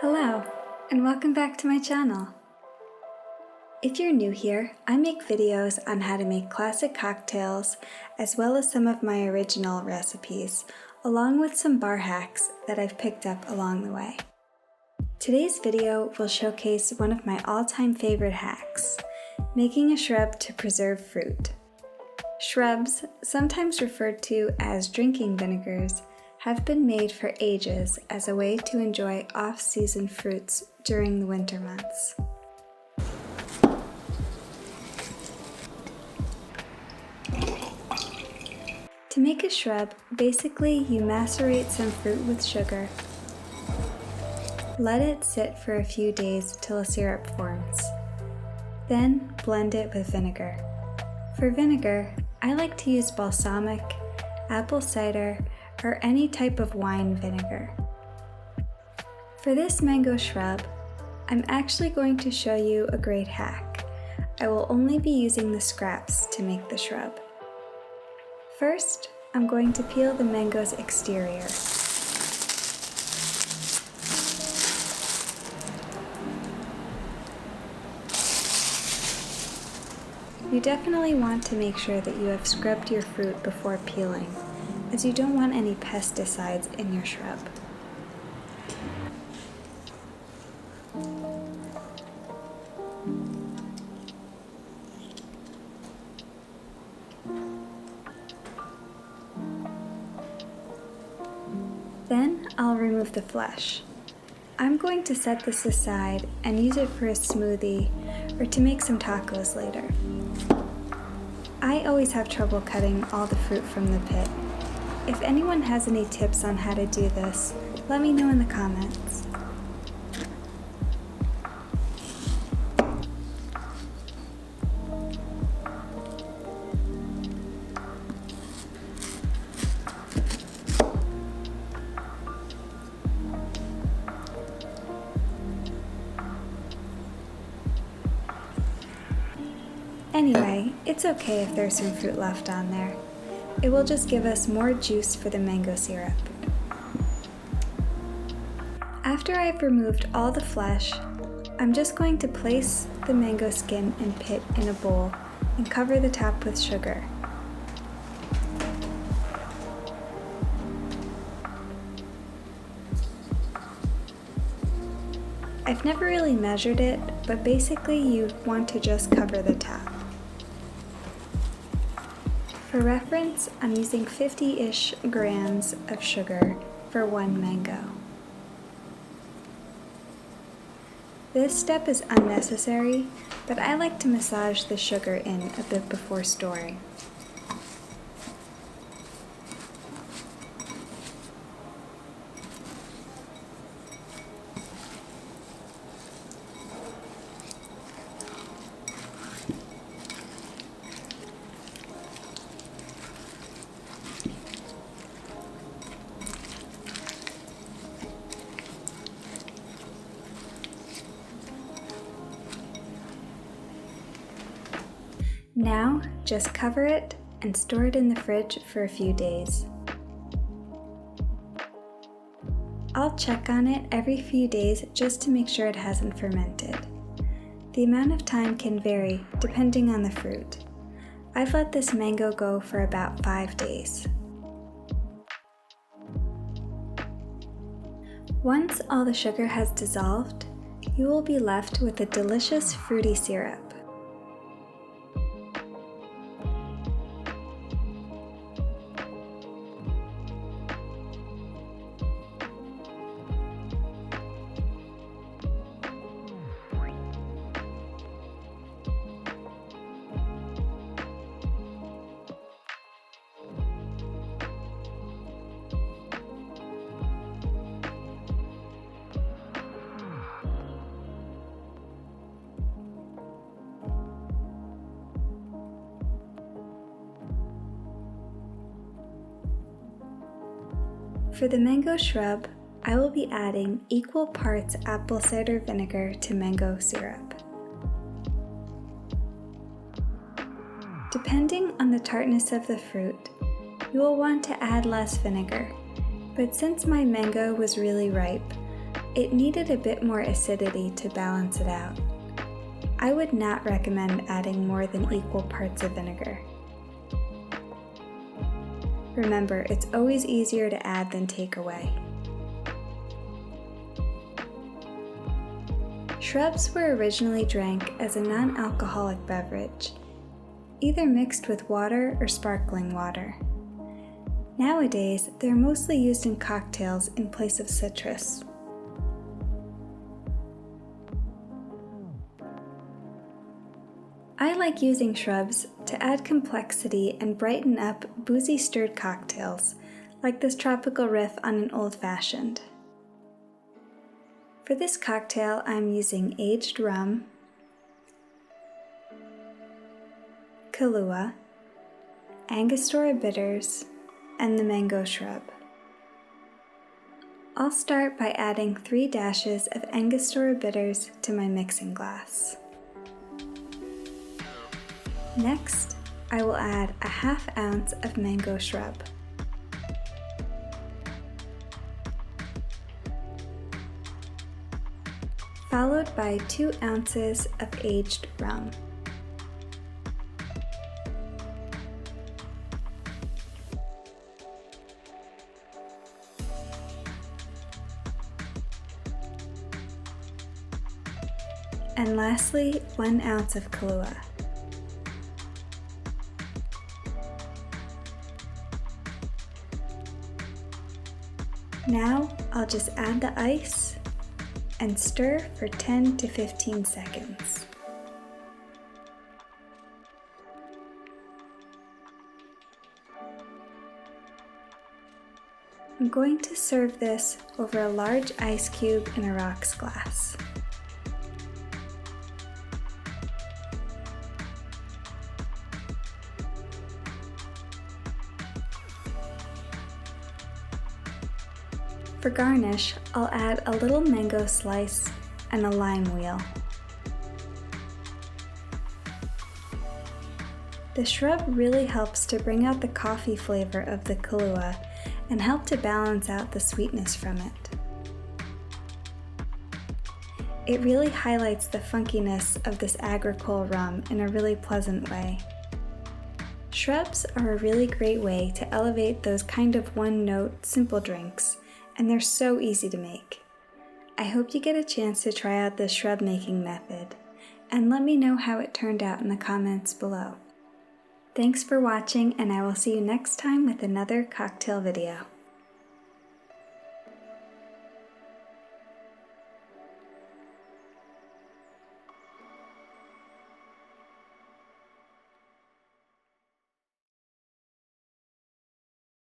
Hello, and welcome back to my channel. If you're new here, I make videos on how to make classic cocktails, as well as some of my original recipes, along with some bar hacks that I've picked up along the way. Today's video will showcase one of my all-time favorite hacks, making a shrub to preserve fruit. Shrubs, sometimes referred to as drinking vinegars, have been made for ages as a way to enjoy off-season fruits during the winter months. To make a shrub, basically you macerate some fruit with sugar, let it sit for a few days till a syrup forms. Then blend it with vinegar. For vinegar, I like to use balsamic, apple cider, or any type of wine vinegar. For this mango shrub, I'm actually going to show you a great hack. I will only be using the scraps to make the shrub. First, I'm going to peel the mango's exterior. You definitely want to make sure that you have scrubbed your fruit before peeling, as you don't want any pesticides in your shrub. Then I'll remove the flesh. I'm going to set this aside and use it for a smoothie or to make some tacos later. I always have trouble cutting all the fruit from the pit. If anyone has any tips on how to do this, let me know in the comments. Anyway, it's okay if there's some fruit left on there. It will just give us more juice for the mango syrup. After I've removed all the flesh, I'm just going to place the mango skin and pit in a bowl and cover the top with sugar. I've never really measured it, but basically you want to just cover the top. For reference, I'm using 50-ish grams of sugar for one mango. This step is unnecessary, but I like to massage the sugar in a bit before storing. Now, just cover it and store it in the fridge for a few days. I'll check on it every few days just to make sure it hasn't fermented. The amount of time can vary depending on the fruit. I've let this mango go for about 5 days. Once all the sugar has dissolved, you will be left with a delicious fruity syrup. For the mango shrub, I will be adding equal parts apple cider vinegar to mango syrup. Depending on the tartness of the fruit, you will want to add less vinegar, but since my mango was really ripe, It needed a bit more acidity to balance it out. I would not recommend adding more than equal parts of vinegar. Remember, it's always easier to add than take away. Shrubs were originally drank as a non-alcoholic beverage, either mixed with water or sparkling water. Nowadays, they're mostly used in cocktails in place of citrus. I like using shrubs to add complexity and brighten up boozy stirred cocktails, like this tropical riff on an old-fashioned. For this cocktail, I'm using aged rum, Kahlua, Angostura bitters, and the mango shrub. I'll start by adding 3 dashes of Angostura bitters to my mixing glass. Next, I will add a ½ ounce of mango shrub. Followed by 2 ounces of aged rum. And lastly, 1 ounce of Kahlua. Now I'll just add the ice and stir for 10 to 15 seconds. I'm going to serve this over a large ice cube in a rocks glass. For garnish, I'll add a little mango slice and a lime wheel. The shrub really helps to bring out the coffee flavor of the Kahlua and help to balance out the sweetness from it. It really highlights the funkiness of this agricole rum in a really pleasant way. Shrubs are a really great way to elevate those kind of one-note, simple drinks, and they're so easy to make. I hope you get a chance to try out this shrub making method, and let me know how it turned out in the comments below. Thanks for watching, and I will see you next time with another cocktail video.